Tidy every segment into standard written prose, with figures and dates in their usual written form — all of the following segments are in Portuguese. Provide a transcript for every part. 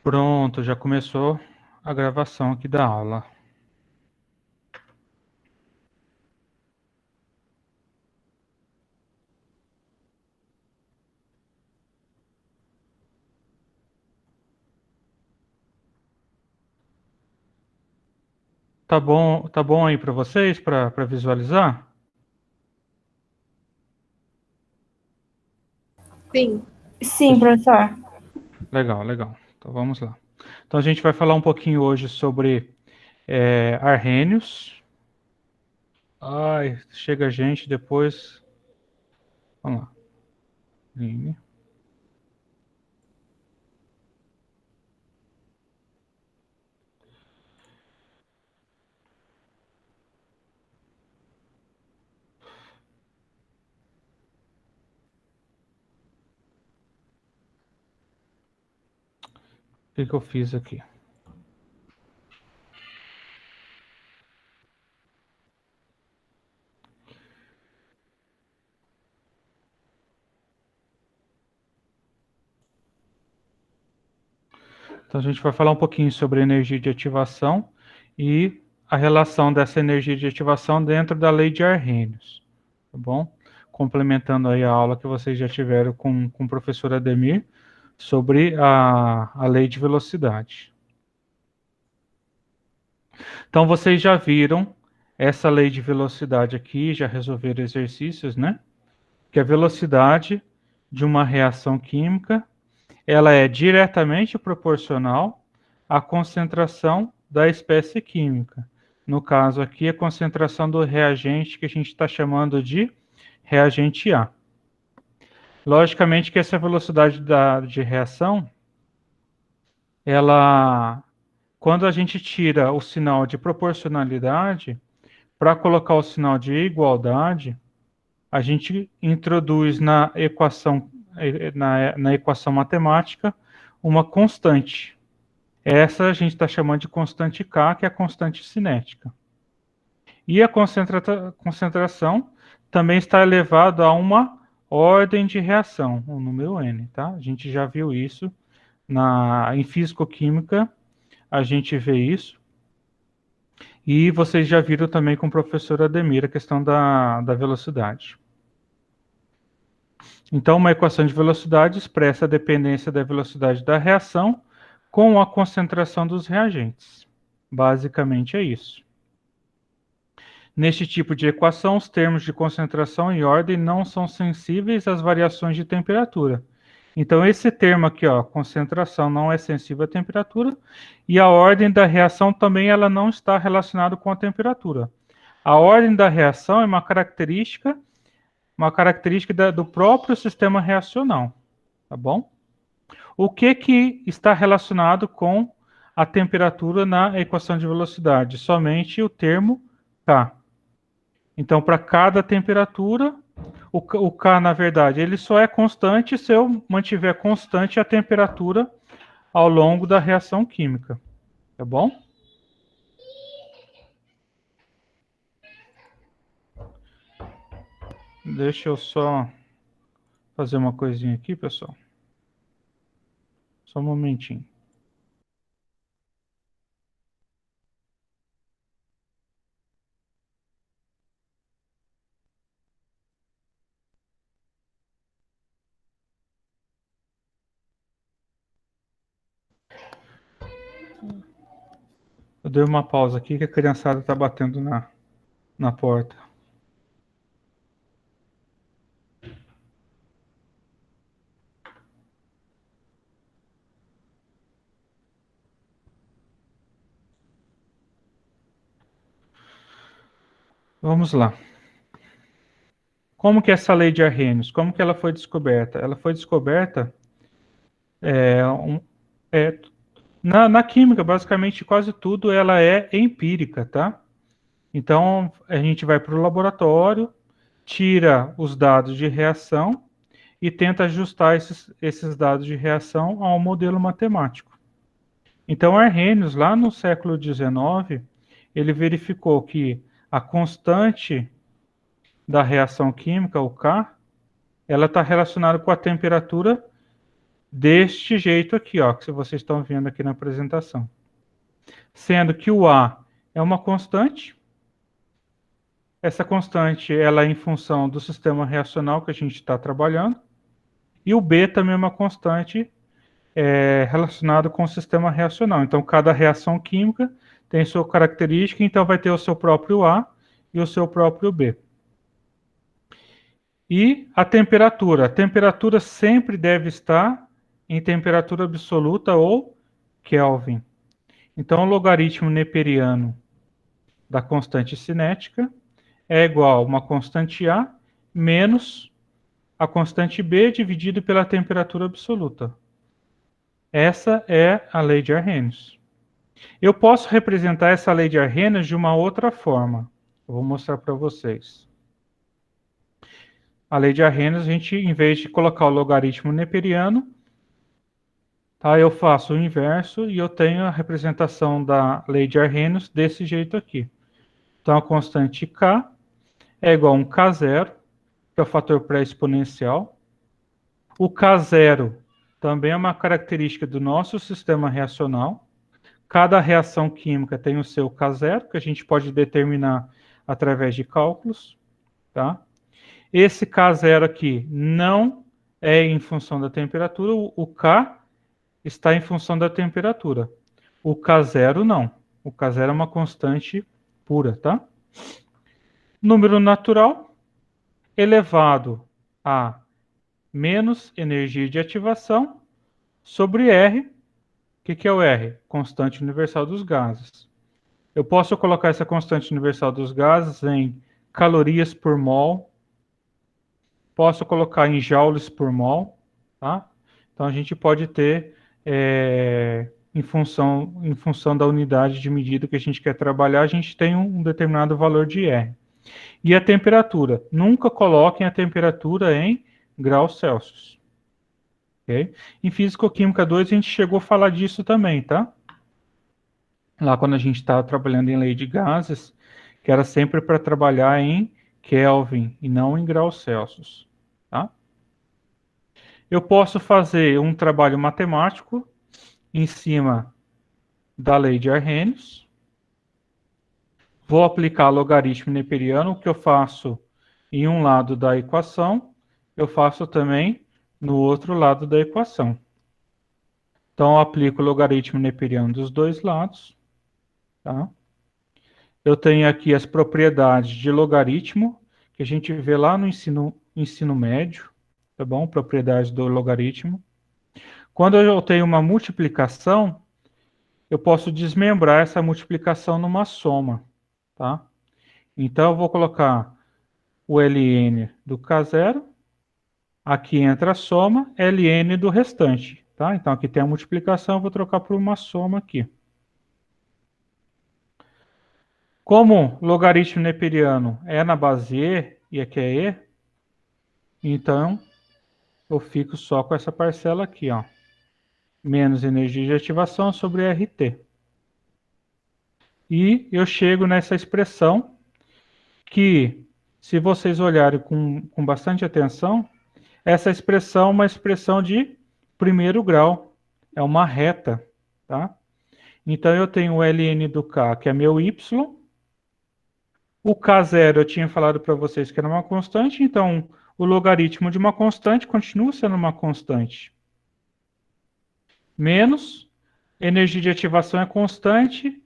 Pronto, já começou a gravação aqui da aula. Tá bom aí para vocês, para visualizar? Sim. Sim, professor. Legal, legal. Então vamos lá. Então a gente vai falar um pouquinho hoje sobre arrênios. Ai, chega gente depois. Vamos lá. Linha. O que eu fiz aqui? Então a gente vai falar um pouquinho sobre energia de ativação e a relação dessa energia de ativação dentro da lei de Arrhenius, tá bom? Complementando aí a aula que vocês já tiveram com o professor Ademir sobre a lei de velocidade. Então vocês já viram essa lei de velocidade aqui, já resolveram exercícios, né? Que a velocidade de uma reação química ela é diretamente proporcional à concentração da espécie química. No caso aqui, a concentração do reagente que a gente está chamando de reagente A. Logicamente que essa velocidade de reação, ela, quando a gente tira o sinal de proporcionalidade, para colocar o sinal de igualdade, a gente introduz na equação, na equação matemática uma constante. Essa a gente está chamando de constante K, que é a constante cinética. E a concentração também está elevada a uma ordem de reação, o número n, tá? A gente já viu isso em físico-química, a gente vê isso. E vocês já viram também com o professor Ademir a questão da velocidade. Então, uma equação de velocidade expressa a dependência da velocidade da reação com a concentração dos reagentes. Basicamente é isso. Neste tipo de equação, os termos de concentração e ordem não são sensíveis às variações de temperatura. Então, esse termo aqui, ó, concentração, não é sensível à temperatura, e a ordem da reação também ela não está relacionada com a temperatura. A ordem da reação é uma característica do próprio sistema reacional, tá bom? O que está relacionado com a temperatura na equação de velocidade? Somente o termo K. Então, para cada temperatura, o K, na verdade, ele só é constante se eu mantiver constante a temperatura ao longo da reação química. Tá bom? Deixa eu só fazer uma coisinha aqui, pessoal. Só um momentinho. Eu dei uma pausa aqui que a criançada está batendo na porta. Vamos lá. Como que é essa lei de Arrhenius? Como que ela foi descoberta? Ela foi descoberta é, um, é, na química, basicamente quase tudo ela é empírica, tá? Então a gente vai para o laboratório, tira os dados de reação e tenta ajustar esses dados de reação a um modelo matemático. Então Arrhenius, lá no século XIX, ele verificou que a constante da reação química, o K, ela está relacionada com a temperatura deste jeito aqui, ó, que vocês estão vendo aqui na apresentação. Sendo que o A é uma constante. Essa constante ela é em função do sistema reacional que a gente está trabalhando. E o B também é uma constante relacionada com o sistema reacional. Então, cada reação química tem sua característica, então vai ter o seu próprio A e o seu próprio B. E a temperatura. A temperatura sempre deve estar em temperatura absoluta ou Kelvin. Então, o logaritmo neperiano da constante cinética é igual a uma constante A menos a constante B dividido pela temperatura absoluta. Essa é a lei de Arrhenius. Eu posso representar essa lei de Arrhenius de uma outra forma. Eu vou mostrar para vocês. A lei de Arrhenius, a gente, em vez de colocar o logaritmo neperiano, tá, eu faço o inverso e eu tenho a representação da lei de Arrhenius desse jeito aqui. Então, a constante K é igual a um K0, que é o fator pré-exponencial. O K0 também é uma característica do nosso sistema reacional. Cada reação química tem o seu K0, que a gente pode determinar através de cálculos. Tá? Esse K0 aqui não é em função da temperatura, o K está em função da temperatura. O K0 não. O K0 é uma constante pura, tá? Número natural elevado a menos energia de ativação sobre R. O que é o R? Constante universal dos gases. Eu posso colocar essa constante universal dos gases em calorias por mol. Posso colocar em joules por mol. Tá? Então, a gente pode ter, em função da unidade de medida que a gente quer trabalhar, a gente tem um determinado valor de R. E a temperatura. Nunca coloquem a temperatura em graus Celsius. Okay? Em Físico-Química 2, a gente chegou a falar disso também, tá? Lá quando a gente estava trabalhando em lei de gases, que era sempre para trabalhar em Kelvin e não em graus Celsius. Tá? Eu posso fazer um trabalho matemático em cima da lei de Arrhenius. Vou aplicar logaritmo neperiano, o que eu faço em um lado da equação, eu faço também no outro lado da equação. Então, eu aplico o logaritmo neperiano dos dois lados. Tá? Eu tenho aqui as propriedades de logaritmo, que a gente vê lá no ensino médio, tá bom? Propriedades do logaritmo. Quando eu tenho uma multiplicação, eu posso desmembrar essa multiplicação numa soma, tá? Então, eu vou colocar o ln do K0, aqui entra a soma, ln do restante, tá? Então, aqui tem a multiplicação, eu vou trocar por uma soma aqui. Como logaritmo neperiano é na base E, e aqui é E, então eu fico só com essa parcela aqui, ó. Menos energia de ativação sobre RT. E eu chego nessa expressão que, se vocês olharem com bastante atenção, essa expressão é uma expressão de primeiro grau. É uma reta, tá? Então eu tenho o ln do K, que é meu Y. O K0 eu tinha falado para vocês que era uma constante, então o logaritmo de uma constante continua sendo uma constante. Menos, energia de ativação é constante,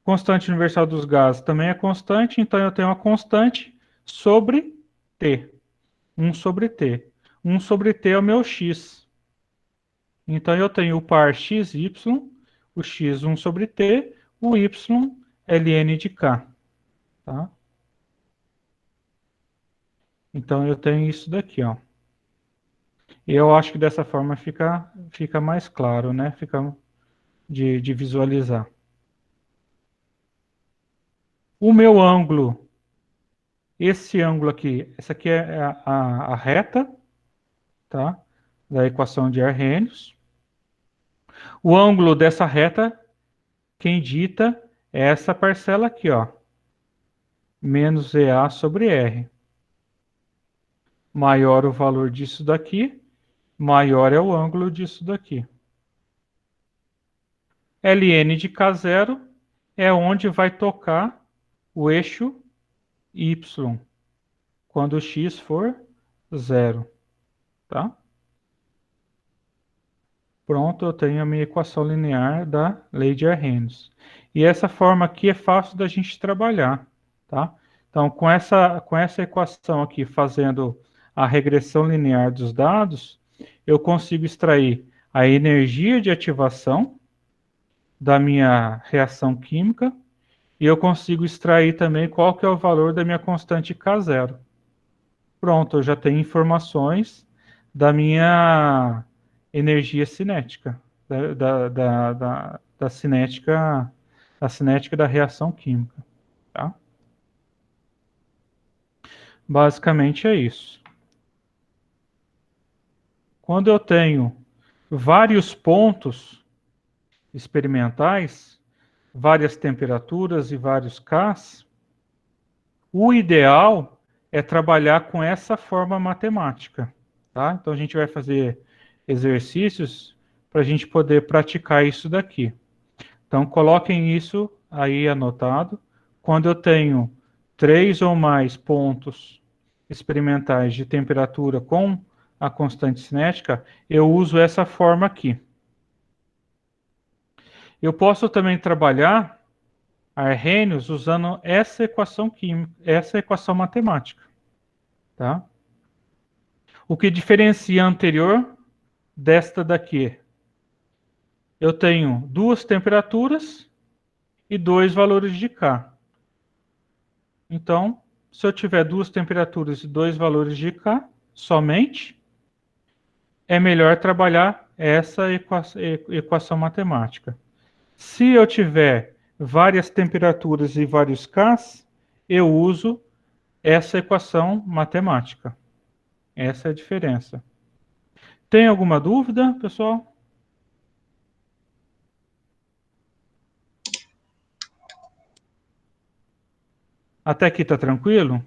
constante universal dos gases também é constante, então eu tenho uma constante sobre T. 1 sobre T. 1 sobre T é o meu X. Então eu tenho o par XY, o X 1 sobre T, o Y ln de K. Tá? Então eu tenho isso daqui, ó. E eu acho que dessa forma fica mais claro, né? Fica de visualizar. O meu ângulo, esse ângulo aqui, essa aqui é a reta, tá? Da equação de Arrhenius. O ângulo dessa reta, quem dita é essa parcela aqui, ó. Menos EA sobre R. Maior o valor disso daqui, maior é o ângulo disso daqui. Ln de K0 é onde vai tocar o eixo Y, quando x for 0, tá? Pronto, eu tenho a minha equação linear da lei de Arrhenius. E essa forma aqui é fácil da gente trabalhar, tá? Então, com essa equação aqui, fazendo a regressão linear dos dados, eu consigo extrair a energia de ativação da minha reação química e eu consigo extrair também qual que é o valor da minha constante K0. Pronto, eu já tenho informações da minha energia cinética, da cinética da reação química, tá? Basicamente é isso. Quando eu tenho vários pontos experimentais, várias temperaturas e vários Ks, o ideal é trabalhar com essa forma matemática, tá? Então a gente vai fazer exercícios para a gente poder praticar isso daqui. Então coloquem isso aí anotado. Quando eu tenho 3 ou mais pontos experimentais de temperatura com a constante cinética, eu uso essa forma aqui. Eu posso também trabalhar Arrhenius usando essa equação química, essa equação matemática, tá? O que diferencia a anterior desta daqui? Eu tenho duas temperaturas e dois valores de K. Então, se eu tiver duas temperaturas e dois valores de K somente, é melhor trabalhar essa equação matemática. Se eu tiver várias temperaturas e vários Ks, eu uso essa equação matemática. Essa é a diferença. Tem alguma dúvida, pessoal? Até aqui tá tranquilo?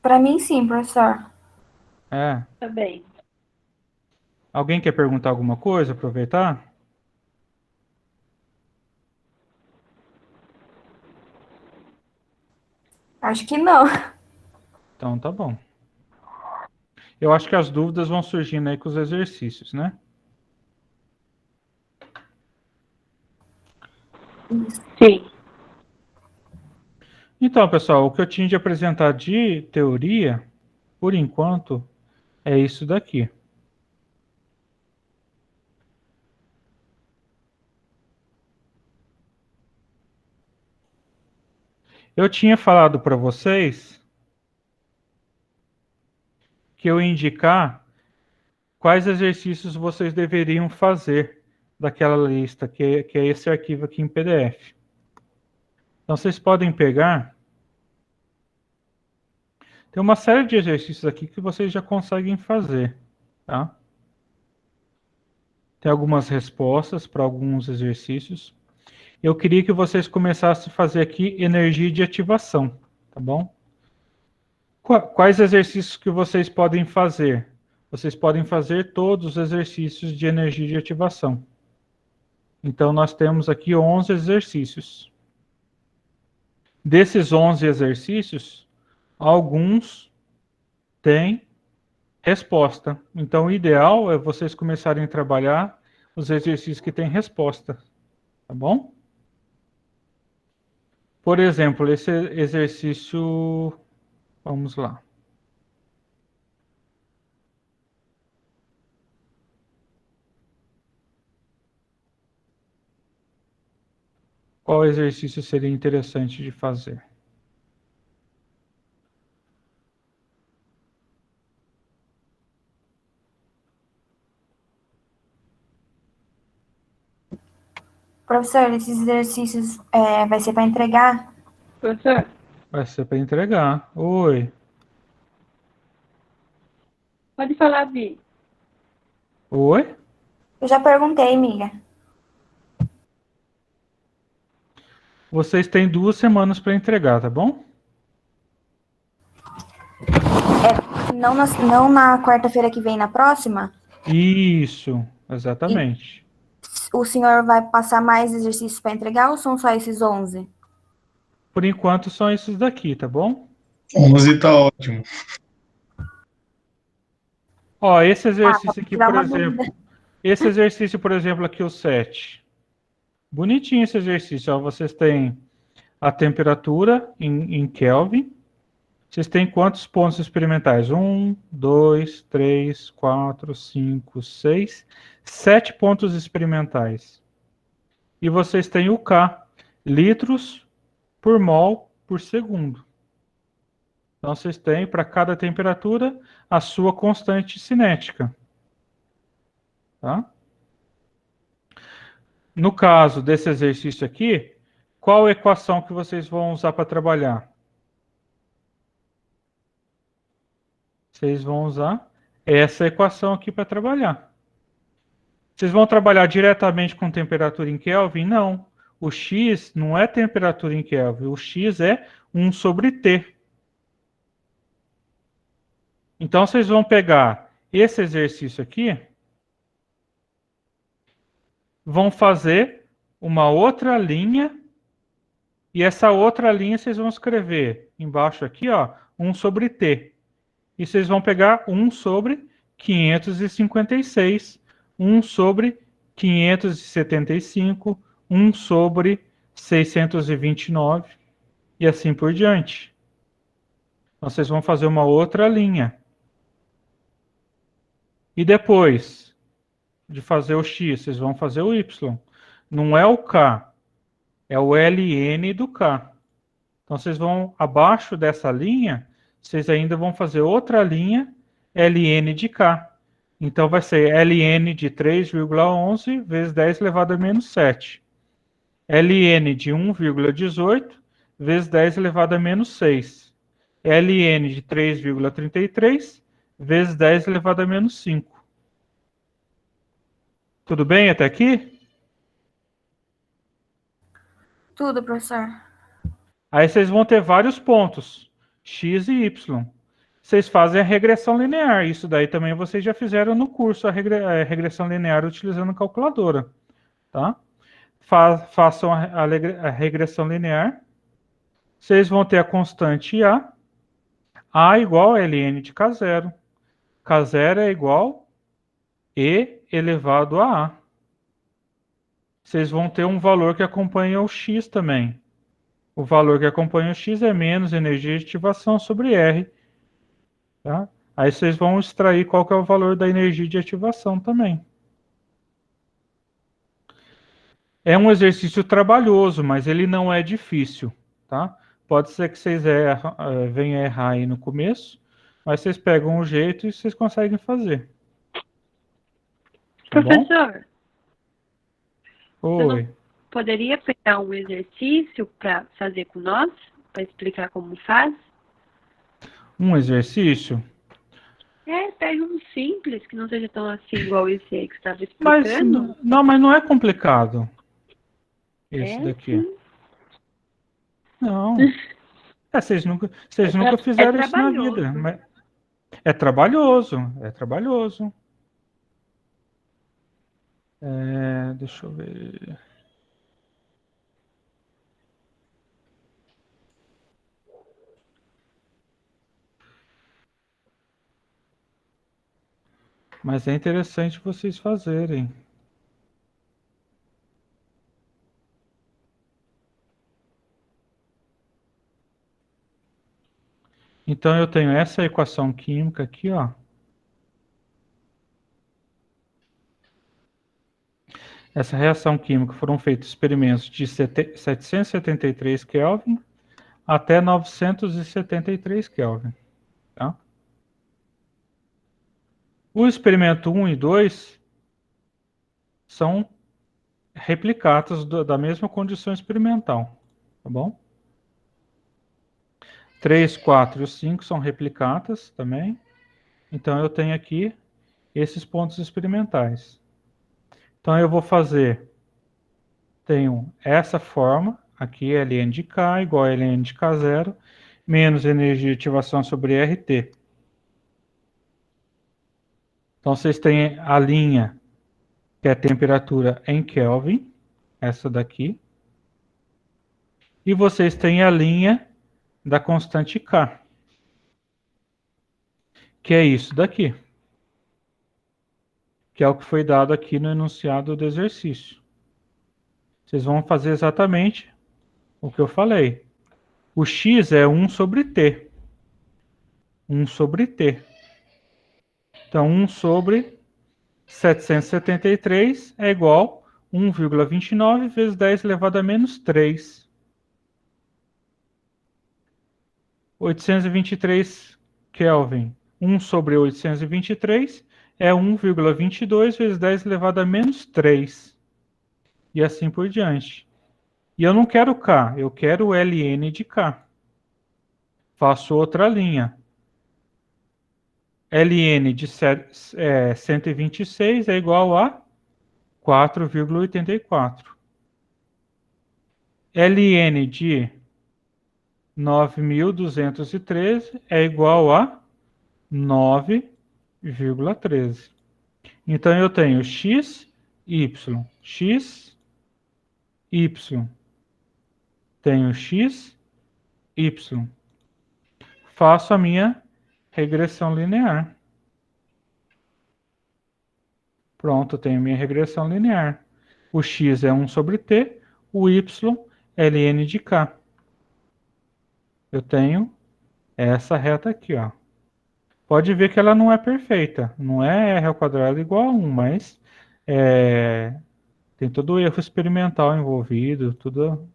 Para mim, sim, professor. É. Tá bem. Alguém quer perguntar alguma coisa? Aproveitar? Acho que não. Então tá bom. Eu acho que as dúvidas vão surgindo aí com os exercícios, né? Sim. Então, pessoal, o que eu tinha de apresentar de teoria, por enquanto, é isso daqui. Eu tinha falado para vocês que eu ia indicar quais exercícios vocês deveriam fazer daquela lista, que é esse arquivo aqui em PDF. Então, vocês podem pegar. Tem uma série de exercícios aqui que vocês já conseguem fazer, tá? Tem algumas respostas para alguns exercícios. Eu queria que vocês começassem a fazer aqui energia de ativação, tá bom? Quais exercícios que vocês podem fazer? Vocês podem fazer todos os exercícios de energia de ativação. Então, nós temos aqui 11 exercícios. Desses 11 exercícios, alguns têm resposta. Então, o ideal é vocês começarem a trabalhar os exercícios que têm resposta, tá bom? Por exemplo, esse exercício, vamos lá. Qual exercício seria interessante de fazer? Professor, esses exercícios vai ser para entregar? Professor, Vai ser para entregar. Oi. pode falar, Vi. Oi? Eu já perguntei, amiga. Vocês têm 2 semanas para entregar, tá bom? Não na quarta-feira que vem, na próxima? Isso, exatamente. O senhor vai passar mais exercícios para entregar ou são só esses 11? Por enquanto são esses daqui, tá bom? 11 tá ótimo. Ó, esse Pra exercício aqui, tirar por uma exemplo. dúvida. Esse exercício, por exemplo, aqui o 7. Bonitinho esse exercício, ó. Vocês têm a temperatura em Kelvin. Vocês têm quantos pontos experimentais? 1, 2, 3, 4, 5, 6, 7 pontos experimentais. E vocês têm o K, litros por mol por segundo. Então, vocês têm, para cada temperatura, a sua constante cinética. Tá? No caso desse exercício aqui, qual a equação que vocês vão usar para trabalhar? Vocês vão usar essa equação aqui para trabalhar. Vocês vão trabalhar diretamente com temperatura em Kelvin? Não. O X não é temperatura em Kelvin. O X é 1 sobre T. Então, vocês vão pegar esse exercício aqui, vão fazer uma outra linha, e essa outra linha vocês vão escrever embaixo aqui, ó, 1 sobre T. E vocês vão pegar 1 sobre 556, 1 sobre 575, 1 sobre 629 e assim por diante. Então, vocês vão fazer uma outra linha. E depois de fazer o X, vocês vão fazer o Y. Não é o K, é o ln do K. Então, vocês vão, abaixo dessa linha, vocês ainda vão fazer outra linha, ln de K. Então, vai ser ln de 3,11 vezes 10 elevado a menos 7. ln de 1,18 vezes 10 elevado a menos 6. ln de 3,33 vezes 10 elevado a menos 5. Tudo bem até aqui? Tudo, professor. Aí vocês vão ter vários pontos, x e y. Vocês fazem a regressão linear. Isso daí também vocês já fizeram no curso, a regressão linear utilizando calculadora. Tá? Façam a regressão linear. Vocês vão ter a constante A. A igual a ln de K0. K0 é igual E elevado a A. Vocês vão ter um valor que acompanha o x também. O valor que acompanha o x é menos energia de ativação sobre R. Tá? Aí vocês vão extrair qual que é o valor da energia de ativação também. É um exercício trabalhoso, mas ele não é difícil. Tá? Pode ser que vocês venham a errar aí no começo, mas vocês pegam o jeito e vocês conseguem fazer. Tá bom? Professor, Oi. poderia pegar um exercício para fazer com nós? Para explicar como faz? Um exercício? Pega um simples, que não seja tão assim igual esse aí que você estava Mas explicando. mas não é complicado. Esse É, daqui. sim. Não. Vocês nunca fizeram isso na trabalhoso. vida. Mas é trabalhoso. É trabalhoso. Deixa eu ver. Mas é interessante vocês fazerem. Então eu tenho essa equação química aqui, ó. Essa reação química foram feitos experimentos de 773 Kelvin até 973 Kelvin. Tá? O experimento 1 e 2 são replicatas da mesma condição experimental. Tá bom? 3, 4 e 5 são replicatas também. Então eu tenho aqui esses pontos experimentais. Então eu vou fazer, tenho essa forma, aqui ln de K igual a ln de K0, menos energia de ativação sobre RT. Então, vocês têm a linha, que é a temperatura em Kelvin, essa daqui. E vocês têm a linha da constante K, que é isso daqui, que é o que foi dado aqui no enunciado do exercício. Vocês vão fazer exatamente o que eu falei. O x é 1 sobre t. 1 sobre t. Então, 1 sobre 773 é igual a 1,29 vezes 10 elevado a menos 3. 823 Kelvin. 1 sobre 823 é 1,22 vezes 10 elevado a menos 3. E assim por diante. E eu não quero K, eu quero ln de K. Faço outra linha. ln de 126 é igual a 4,84. ln de 9.213 é igual a 9,13. Então, eu tenho x, y, x, y. Tenho x, y. Faço a minha regressão linear. Pronto, tenho minha regressão linear. O x é 1 sobre t, o y é ln de k. Eu tenho essa reta aqui, ó. Pode ver que ela não é perfeita. Não é r ao quadrado igual a 1, mas tem todo o erro experimental envolvido, tudo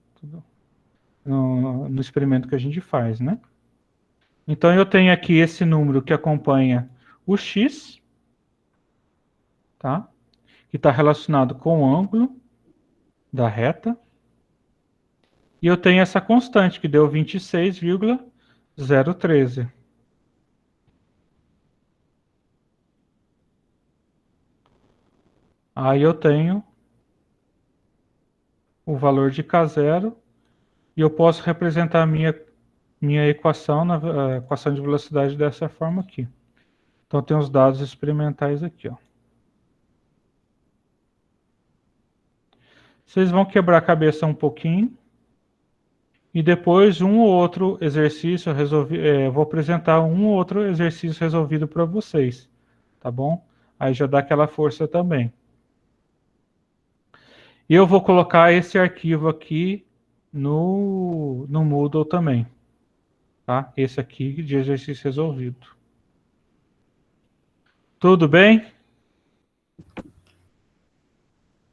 no experimento que a gente faz, né? Então, eu tenho aqui esse número que acompanha o x, tá? Que está relacionado com o ângulo da reta. E eu tenho essa constante, que deu 26,013. Aí eu tenho o valor de K0 e eu posso representar a minha equação, a equação de velocidade dessa forma aqui. Então, tem os dados experimentais aqui, ó. Vocês vão quebrar a cabeça um pouquinho. E depois, um ou outro exercício, vou apresentar um ou outro exercício resolvido para vocês. Tá bom? Aí já dá aquela força também. E eu vou colocar esse arquivo aqui no Moodle também. Tá? Esse aqui de exercício resolvido. Tudo bem?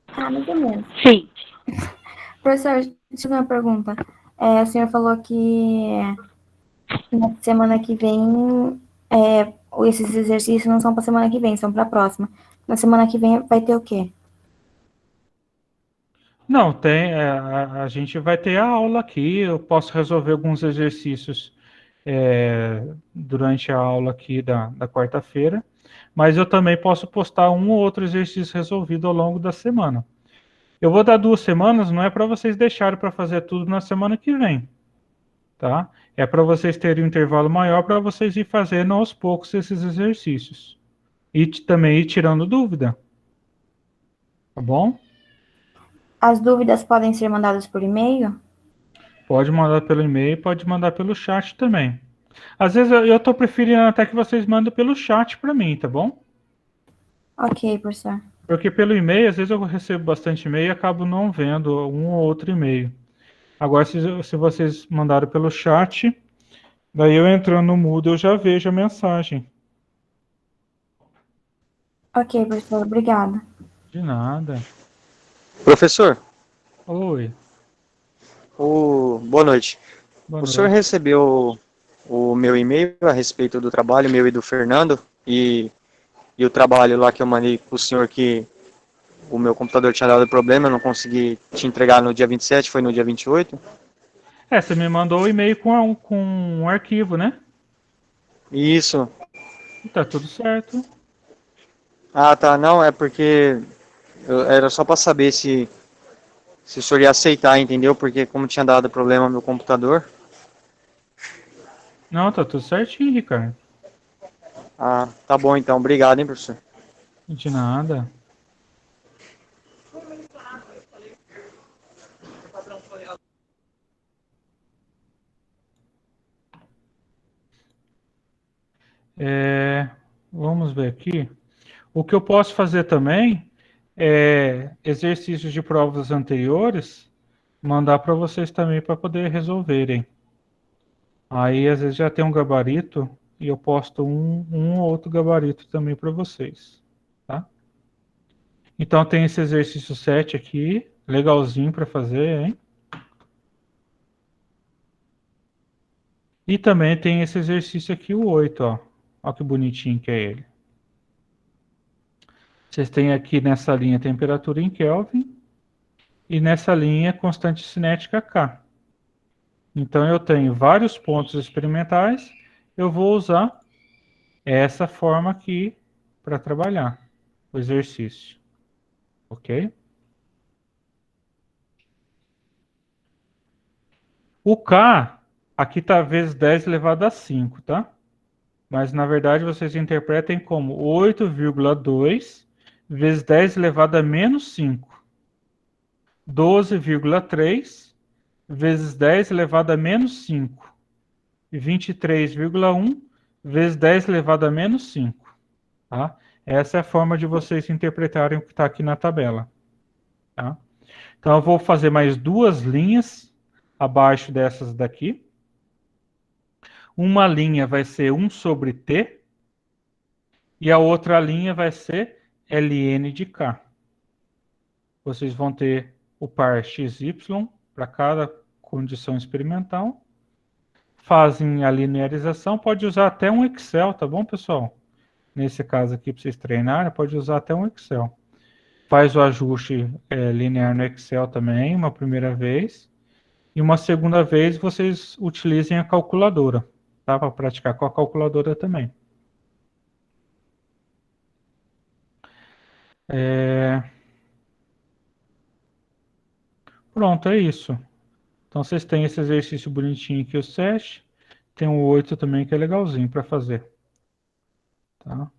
Ah, mais ou menos. Sim. Professor, deixa eu fazer uma pergunta. O senhor falou que na semana que vem, esses exercícios não são para semana que vem, são para a próxima. Na semana que vem vai ter o quê? Não, a gente vai ter a aula aqui, eu posso resolver alguns exercícios durante a aula aqui da quarta-feira, mas eu também posso postar um ou outro exercício resolvido ao longo da semana. Eu vou dar 2 semanas, não é para vocês deixarem para fazer tudo na semana que vem, tá? É para vocês terem um intervalo maior para vocês ir fazendo aos poucos esses exercícios. E também ir tirando dúvida. Tá bom? As dúvidas podem ser mandadas por e-mail? Pode mandar pelo e-mail, pode mandar pelo chat também. Às vezes eu tô preferindo até que vocês mandem pelo chat para mim, tá bom? Ok, professor. Porque pelo e-mail, às vezes eu recebo bastante e-mail e acabo não vendo um ou outro e-mail. Agora, se vocês mandaram pelo chat, daí eu entrando no Moodle, eu já vejo a mensagem. Ok, professor, obrigada. De nada. Professor, Oi. boa noite. Boa O senhor noite. recebeu o meu e-mail a respeito do trabalho, meu e do Fernando, e o trabalho lá que eu mandei para o senhor que o meu computador tinha dado problema, eu não consegui te entregar no dia 27, foi no dia 28? Você me mandou o e-mail com um arquivo, né? Isso. E tá tudo certo. Ah, tá, não, é porque era só para saber se o senhor ia aceitar, entendeu? Porque como tinha dado problema no meu computador. Não, tá tudo certinho, Ricardo. Ah, tá bom então, obrigado, hein, professor. De nada. Vamos ver aqui. O que eu posso fazer também é exercícios de provas anteriores, mandar para vocês também para poder resolverem. Aí, às vezes, já tem um gabarito e eu posto um ou outro gabarito também para vocês, tá? Então, tem esse exercício 7 aqui, legalzinho para fazer, hein? E também tem esse exercício aqui, o 8, ó. Olha que bonitinho que é ele. Vocês têm aqui nessa linha temperatura em Kelvin e nessa linha constante cinética K. Então, eu tenho vários pontos experimentais, eu vou usar essa forma aqui para trabalhar o exercício, ok? O K, aqui está vezes 10 elevado a 5, tá? Mas, na verdade, vocês interpretem como 8,2 vezes 10 elevado a menos 5. 12,3 vezes 10 elevado a menos 5. E 23,1 vezes 10 elevado a menos 5. Tá? Essa é a forma de vocês interpretarem o que está aqui na tabela. Tá? Então, eu vou fazer mais duas linhas abaixo dessas daqui. Uma linha vai ser 1 sobre T e a outra linha vai ser ln de K. Vocês vão ter o par XY para cada condição experimental. Fazem a linearização, pode usar até um Excel, tá bom, pessoal? Nesse caso aqui, para vocês treinarem, pode usar até um Excel. Faz o ajuste linear no Excel também, uma primeira vez. E uma segunda vez, vocês utilizem a calculadora, tá? Para praticar com a calculadora também. Pronto, é isso. Então, vocês têm esse exercício bonitinho aqui, o 7. Tem o 8 também, que é legalzinho para fazer. Tá?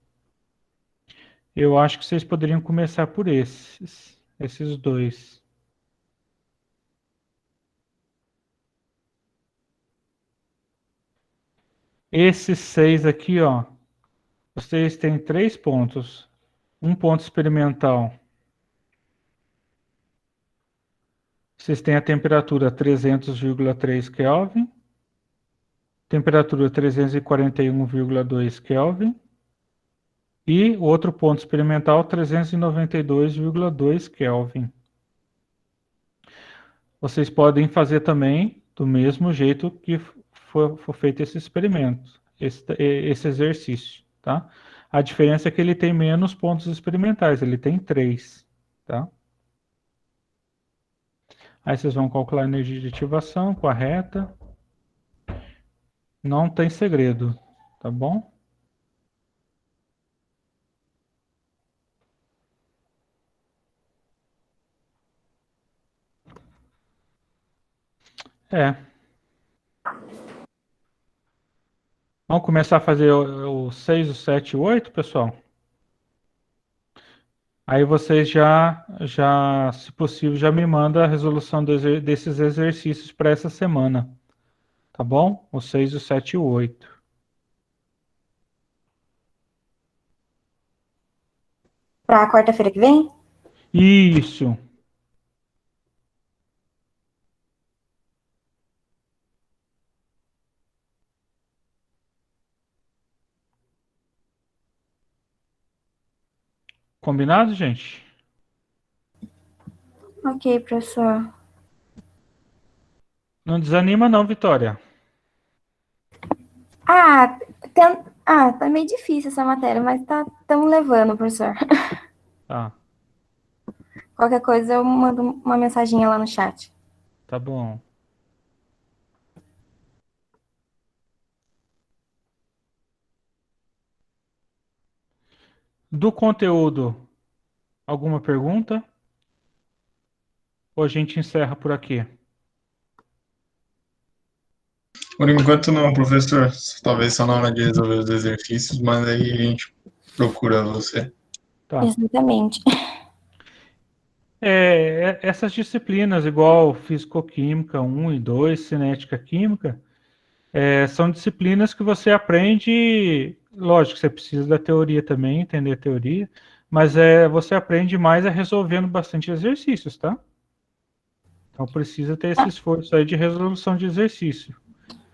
Eu acho que vocês poderiam começar por esses dois. Esses 6 aqui, ó, vocês têm 3 pontos. Um ponto experimental. Vocês têm a temperatura 300,3 Kelvin. Temperatura 341,2 Kelvin. E outro ponto experimental 392,2 Kelvin. Vocês podem fazer também do mesmo jeito que foi feito esse experimento, esse exercício, tá? A diferença é que ele tem menos pontos experimentais, ele tem 3, tá? Aí vocês vão calcular a energia de ativação com a reta. Não tem segredo, tá bom? É. Vamos começar a fazer o 6, o 7 e o 8, pessoal? Aí vocês se possível, já me manda a resolução desses exercícios para essa semana. Tá bom? O 6, o 7 e o 8. Para quarta-feira que vem? Isso. Combinado, gente? Ok, professor. Não desanima não, Vitória. Tá meio difícil essa matéria, mas estamos levando, professor. Tá, Qualquer coisa eu mando uma mensaginha lá no chat. tá bom. Do conteúdo, alguma pergunta? Ou a gente encerra por aqui? Por enquanto não, professor. Talvez só na hora de resolver os exercícios, mas aí a gente procura você. Tá. Exatamente. Essas disciplinas, igual Físico-Química 1 e 2, Cinética Química, são disciplinas que você aprende, lógico, você precisa da teoria também, entender a teoria, mas você aprende mais resolvendo bastante exercícios, tá? Então precisa ter esse esforço aí de resolução de exercício.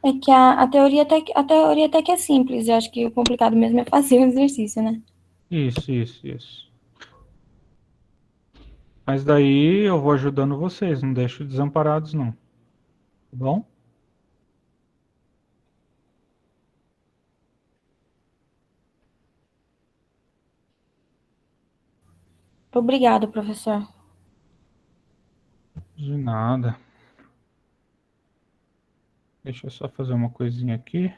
É que a teoria até que é simples. Eu acho que o complicado mesmo é fazer o exercício, né? Isso. Mas daí eu vou ajudando vocês, não deixo desamparados não. Tá bom? Obrigado, professor. De nada. Deixa eu só fazer uma coisinha aqui.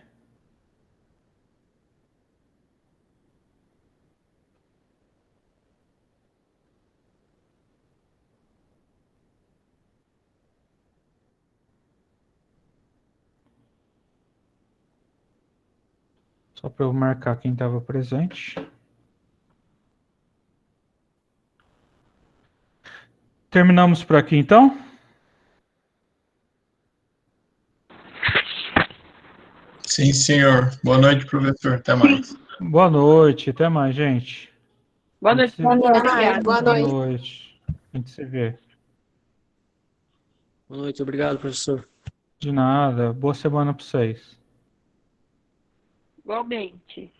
Só para eu marcar quem estava presente. Terminamos por aqui então? Sim, senhor. Boa noite, professor. Até mais. Boa noite, até mais, gente. Boa noite, Boa noite. obrigada. Boa Boa noite. noite. A gente se vê. Boa noite, obrigado, professor. De nada. Boa semana para vocês. Igualmente.